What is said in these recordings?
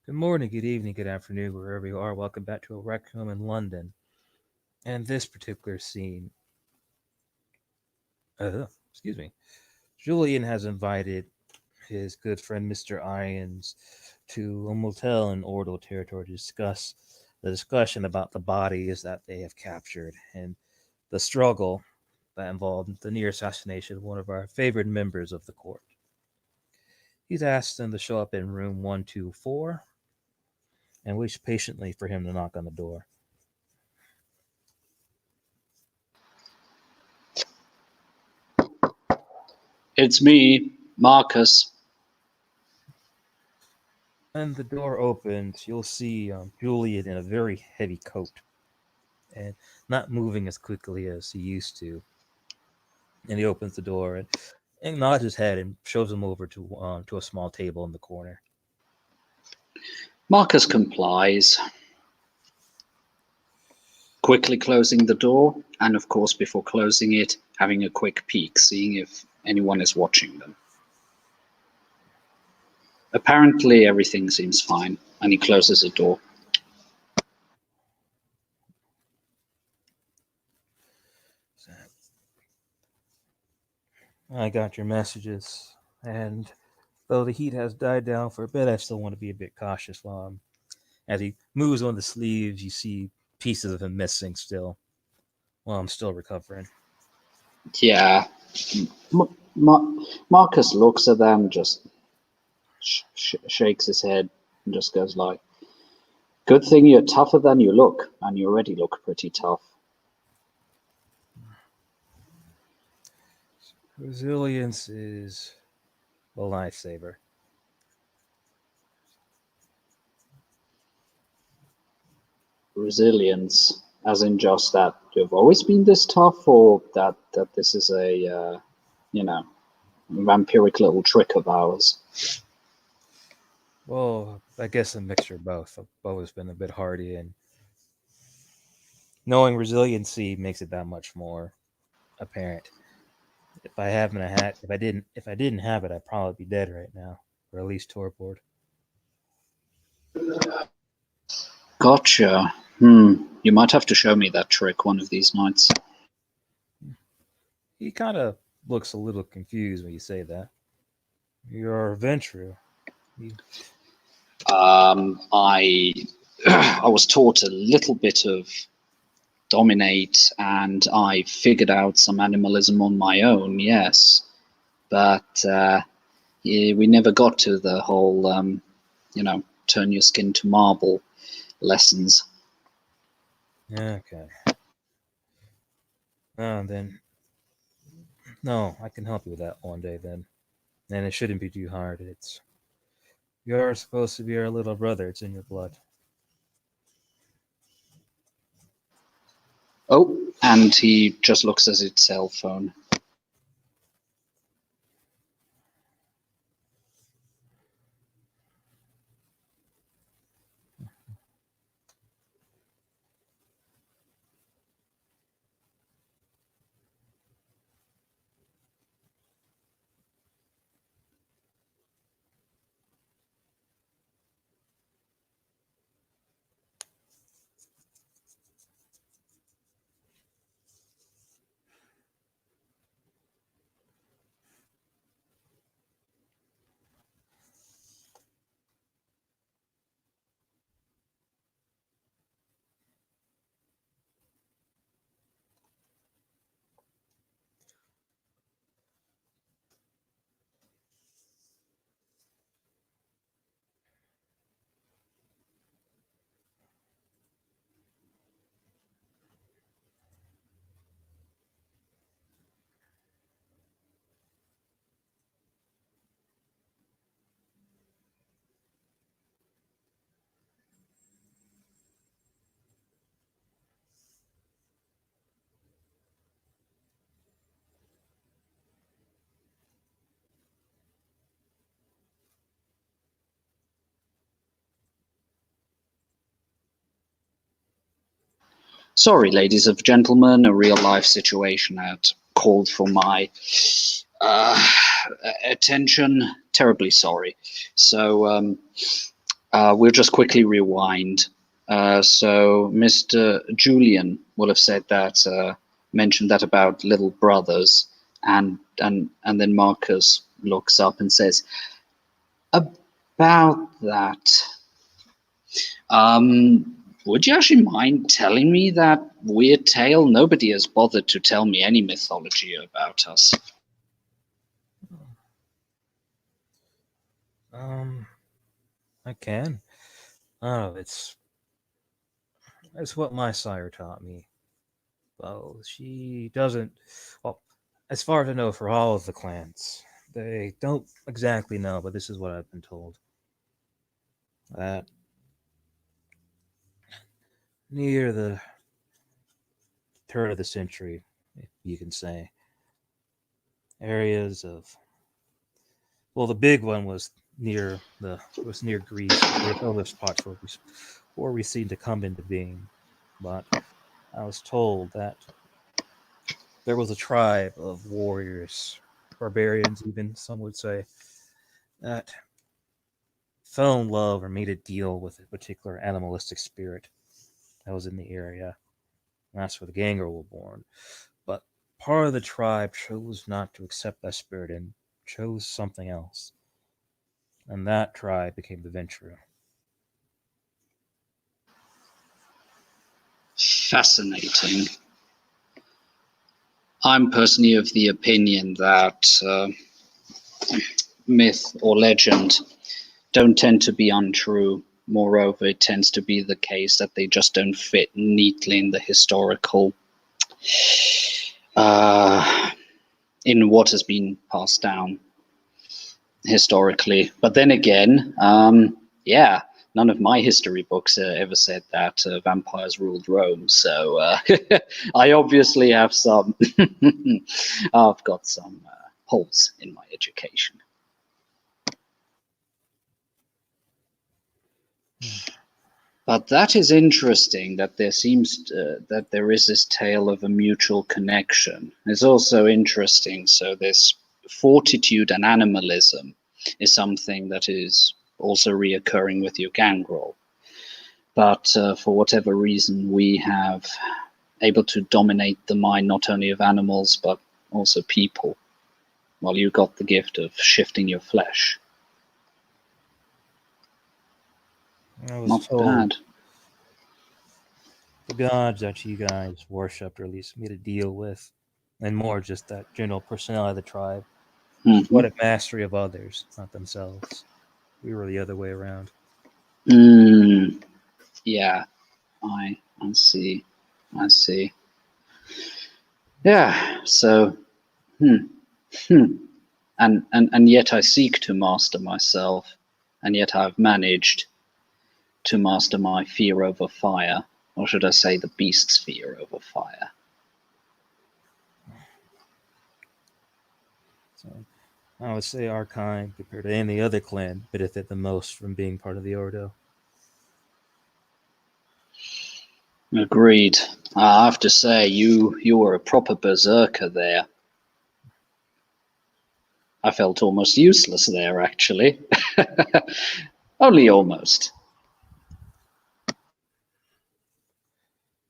Good morning, good evening, good afternoon, wherever you are. Welcome back to a Requiem in London. And this particular scene, excuse me, Julian has invited his good friend Mr. Irons to a motel in Ordo territory to discuss the discussion about the bodies that they have captured and the struggle that involved the near assassination of one of our favorite members of the court. He's asked them to show up in room 124 and waits patiently for him to knock on the door. It's me, Marcus. When the door opens, you'll see Julian in a very heavy coat and not moving as quickly as he used to. And he opens the door and nods his head and shows him over to a small table in the corner. Marcus complies, quickly closing the door, and of course, before closing it, having a quick peek, seeing if anyone is watching them. Apparently, everything seems fine, and he closes the door. So, I got your messages, and though the heat has died down for a bit, I still want to be a bit cautious while as he moves on the sleeves, you see pieces of him missing still while I'm still recovering. Yeah. Marcus looks at them, just shakes his head, and just goes like, "Good thing you're tougher than you look, and you already look pretty tough." Resilience is a lifesaver. Resilience, as in just that you've always been this tough, or that this is a you know vampiric little trick of ours. Well, I guess a mixture of both. I've always been a bit hardy, and knowing resiliency makes it that much more apparent. If I haven't had, if I didn't have it, I'd probably be dead right now, or at least torpor. Gotcha. You might have to show me that trick one of these nights. He kind of looks a little confused when you say that. You're a adventurer. You, I I was taught a little bit of dominate, and I figured out some animalism on my own. Yes, but yeah, we never got to the whole turn your skin to marble lessons. okay. Oh, then no, I can help you with that one day then, and it shouldn't be too hard. It's you're supposed to be our little brother. It's in your blood. Oh, and he just looks at his cell phone. Sorry, ladies and gentlemen, a real life situation had called for my uh, attention. Terribly sorry. So, We'll just quickly rewind. So Mr. Julian will have said that, mentioned that about little brothers, and then Marcus looks up and says, about that. Would you actually mind telling me that weird tale? Nobody has bothered to tell me any mythology about us. I can. Oh, it's what my sire taught me. Well, she doesn't. Well, as far as I know, for all of the clans, they don't exactly know, but this is what I've been told. That near the turn of the century, if you can say, areas of well, the big one was near Greece, where other spots where we seem to come into being. But I was told that there was a tribe of warriors, barbarians, even some would say, that fell in love or made a deal with a particular animalistic spirit that was in the area. And that's where the Gangrel were born. But part of the tribe chose not to accept that spirit and chose something else. And that tribe became the Ventrue. Fascinating. I'm personally of the opinion that myth or legend don't tend to be untrue. Moreover, it tends to be the case that they just don't fit neatly in the historical, in what has been passed down historically. But then again, yeah, none of my history books ever said that vampires ruled Rome. So I obviously have some, I've got some holes in my education. But that is interesting that there seems that there is this tale of a mutual connection. It's also interesting. So this fortitude and animalism is something that is also reoccurring with your Gangrel. But for whatever reason, we have able to dominate the mind not only of animals but also people. Well, you got the gift of shifting your flesh. I was Not told bad. the gods that you guys worshipped, or at least made a deal with, and more just that general personality of the tribe, Mm-hmm. wanted mastery of others, not themselves. We were the other way around. Yeah, I see. I see. Yeah, so hmm, hmm. And yet I seek to master myself, and yet I've managed to master my fear over fire, or should I say the beast's fear over fire. So I would say our kind, compared to any other clan, benefit the most from being part of the Ordo. Agreed. I have to say, you were a proper berserker there. I felt almost useless there, actually. Only almost.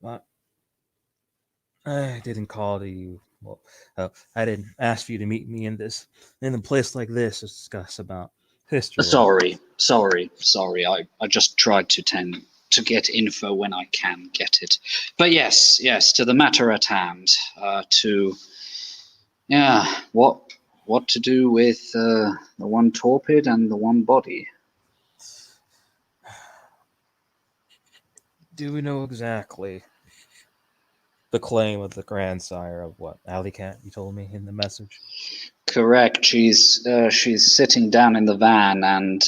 But I didn't call to you. Well, I didn't ask you to meet me in a place like this to discuss about history. Sorry. I just tried to tend to get info when I can get it. But yes, to the matter at hand. To yeah, what to do with the one torpid and the one body? Do we know exactly the claim of the grandsire of what Alley Cat you told me in the message? Correct. She's sitting down in the van and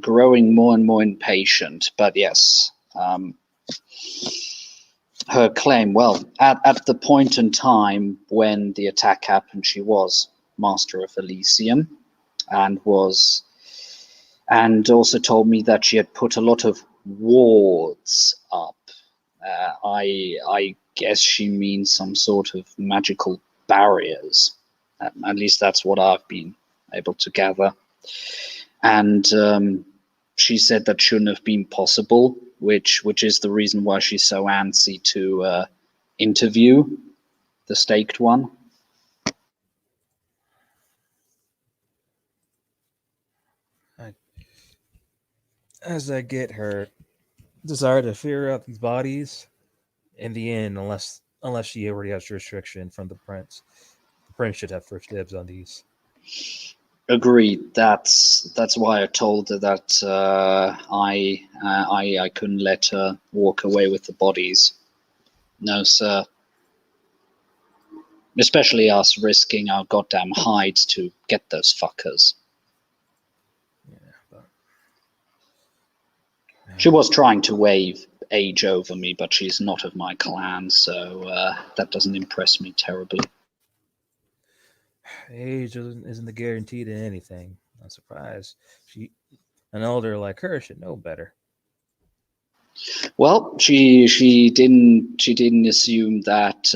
growing more and more impatient. But yes, her claim. Well, at the point in time when the attack happened, she was master of Elysium, and also told me that she had put a lot of wards up. I guess she means some sort of magical barriers. At least that's what I've been able to gather. And she said that shouldn't have been possible, which is the reason why she's so antsy to interview the staked one. As I get her desire to figure out these bodies, in the end, unless she already has restriction from the prince should have first dibs on these. Agreed. That's why I told her that I couldn't let her walk away with the bodies. No, sir. Especially us risking our goddamn hides to get those fuckers. Yeah, but She was trying to wave age over me, but she's not of my clan, so that doesn't impress me terribly. age isn't the guarantee to anything. I'm surprised an elder like her should know better. Well, she didn't assume that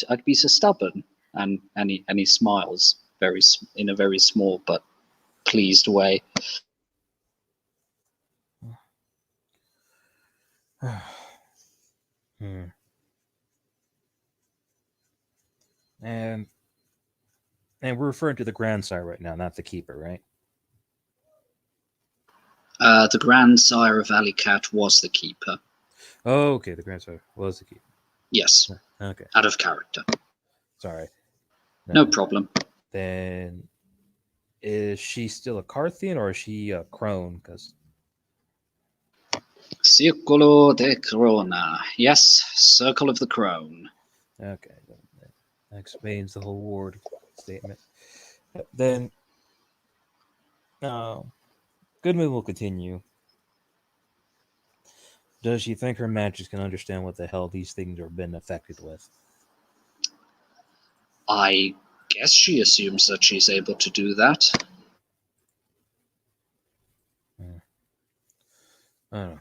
I'd be so stubborn, and he smiles in a very small but pleased way. Hmm. And we're referring to the grandsire right now, not the keeper, right? The grandsire of Alicat was the keeper. Oh, okay, the grandsire was the keeper. Yes, Okay, out of character. sorry. No problem. Then is she still a Carthian or is she a crone? Because Circolo de Corona. Yes, Circle of the Crone. okay, that explains the whole ward statement. Then, uh, Goodman will continue. Does she think her magic can understand what the hell these things are been affected with? I guess she assumes that she's able to do that. I don't know.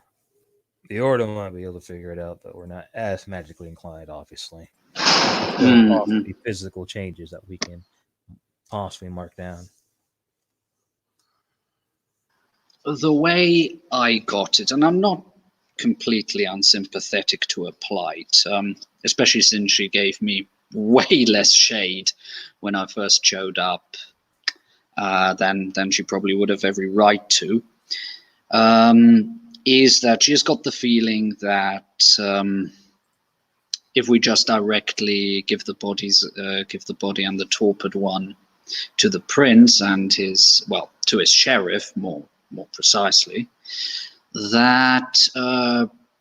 The Ordo might be able to figure it out, but we're not as magically inclined, obviously. Still Mm-hmm. possibly physical changes that we can possibly mark down. The way I got it, and I'm not completely unsympathetic to her plight, especially since she gave me way less shade when I first showed up than she probably would have every right to. Is that she's got the feeling that if we just directly give the body and the torpid one to the prince and to his sheriff, more precisely, that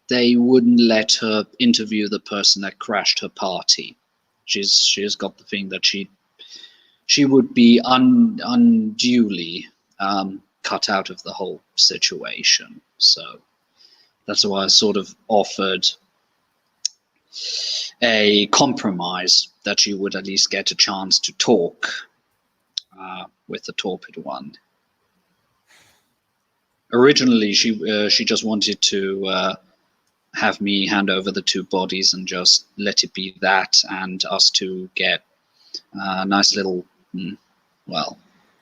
they wouldn't let her interview the person that crashed her party. She's got the feeling that she would be unduly cut out of the whole situation. So that's why I sort of offered a compromise that she would at least get a chance to talk with the torpid one. Originally, she just wanted to have me hand over the two bodies and just let it be that, and us to get a nice little, well,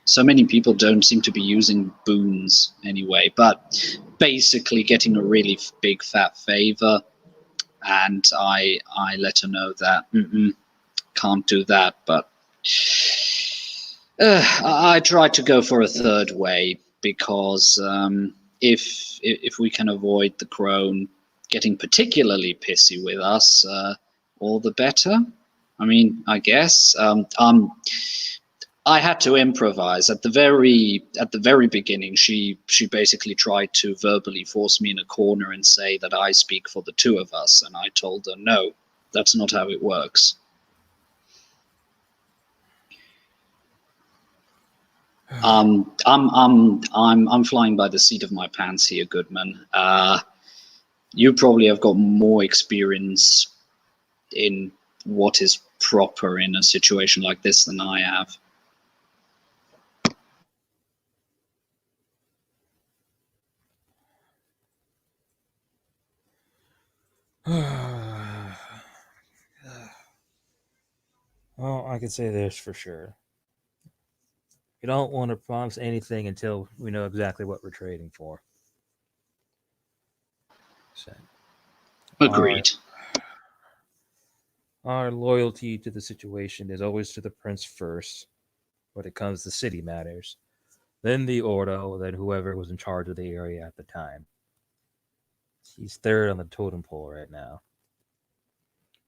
so many people don't seem to be using boons anyway, but basically getting a really big fat favor. And I let her know that can't do that, but I tried to go for a third way because if we can avoid the crone getting particularly pissy with us, all the better. I mean, I guess I had to improvise at the very beginning. She basically tried to verbally force me in a corner and say that I speak for the two of us, and I told her no, that's not how it works. I'm flying by the seat of my pants here, Goodman. You probably have got more experience in what is proper in a situation like this than I have. Well, I can say this for sure. We don't want to promise anything until we know exactly what we're trading for. Agreed. Our loyalty to the situation is always to the prince first when it comes to city matters, then the Ordo, then whoever was in charge of the area at the time. She's third on the totem pole right now,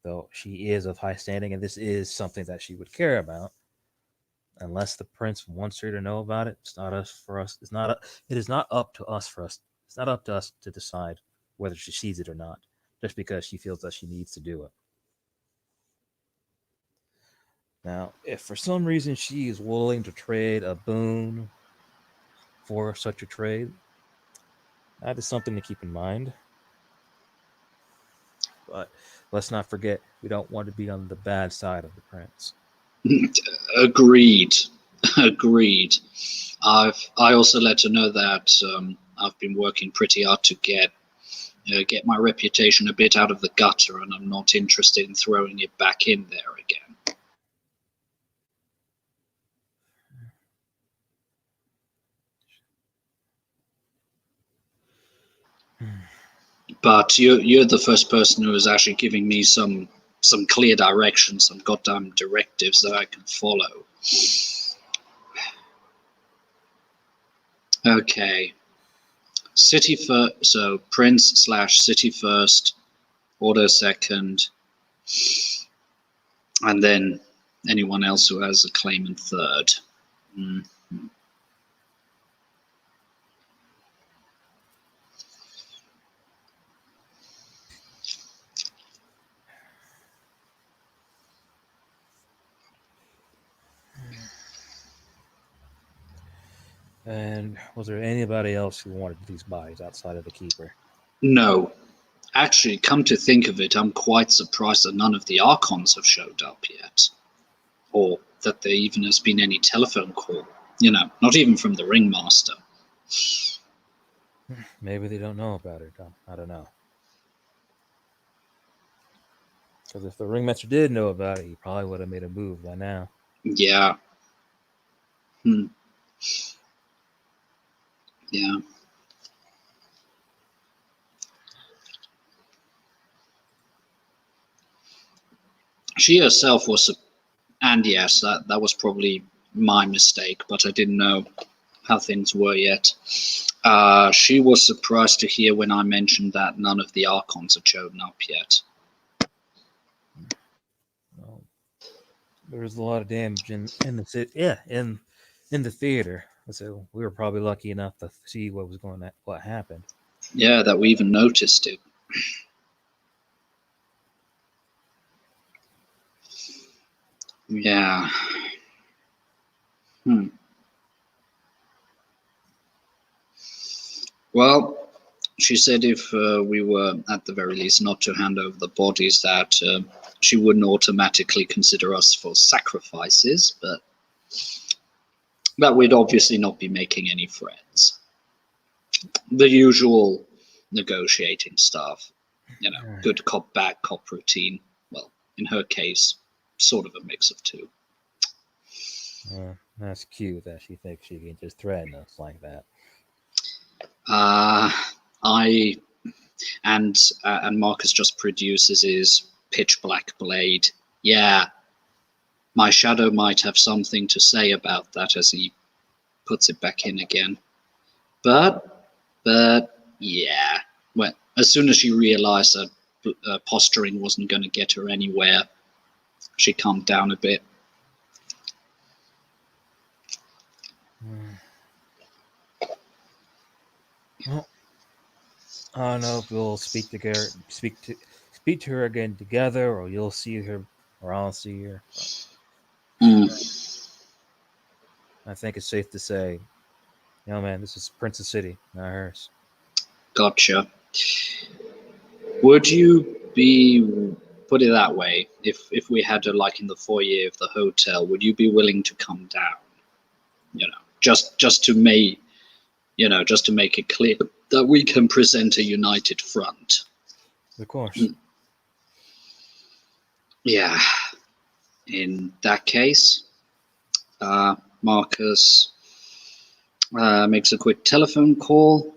though she is of high standing, and this is something that she would care about. Unless the prince wants her to know about it, it's not us for us. It is not up to us for us. It's not up to us to decide whether she sees it or not, just because she feels that she needs to do it. Now, if for some reason she is willing to trade a boon for such a trade, that is something to keep in mind. But let's not forget, we don't want to be on the bad side of the prince. Agreed. Agreed. I also let her know that I've been working pretty hard to get my reputation a bit out of the gutter, and I'm not interested in throwing it back in there again. But you're the first person who is actually giving me some clear direction, some goddamn directives that I can follow. Okay. City first, so Prince / City first, Order second, and then anyone else who has a claim in third. Mm-hmm. And was there anybody else who wanted these bodies outside of the keeper? No. Actually, come to think of it, I'm quite surprised that none of the Archons have showed up yet. Or that there even has been any telephone call. Not even from the Ringmaster. Maybe they don't know about it. I don't know. Because if the ringmaster did know about it, he probably would have made a move by now. Yeah. Yeah. She herself was, and yes, that was probably my mistake, but I didn't know how things were yet. She was surprised to hear when I mentioned that none of the Archons had shown up yet. Well, there was a lot of damage in the in the theater. So we were probably lucky enough to see what happened. Yeah, that we even noticed it. Yeah. Well, she said if we were, at the very least, not to hand over the bodies, that she wouldn't automatically consider us for sacrifices, but that we'd obviously not be making any friends. The usual negotiating stuff. Good cop, bad cop routine. Well, in her case, sort of a mix of two. That's cute that she thinks she can just threaten us like that. And Marcus just produces his pitch black blade. Yeah, my shadow might have something to say about that as he puts it back in again. But yeah, well, as soon as she realized that posturing wasn't going to get her anywhere, she calmed down a bit. Well, I don't know if we'll speak to her again together, or you'll see her, or I'll see her. I think it's safe to say, man, this is Princess City, not hers. Gotcha. Would you be, put it that way, if we had her like in the foyer of the hotel, would you be willing to come down? Just to make it clear that we can present a united front. Of course. Yeah. In that case, Marcus makes a quick telephone call.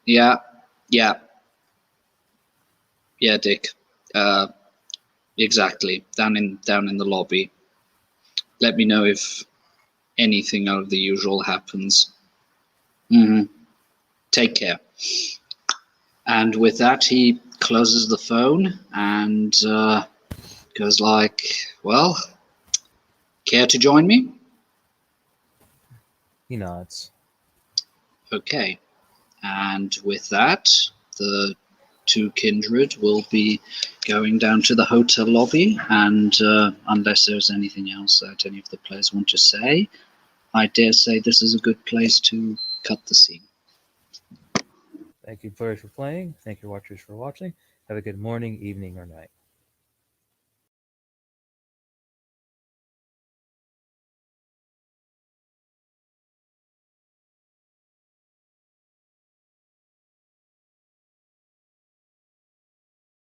Yeah. Yeah, Dick. Exactly. Down in the lobby. Let me know if anything out of the usual happens. Take care. And with that, he closes the phone and goes like, "Well, care to join me?" He nods. Okay. And with that, the two kindred will be going down to the hotel lobby, and unless there's anything else that any of the players want to say, I dare say this is a good place to cut the scene. Thank you players for playing. Thank you watchers for watching. Have a good morning, evening, or night.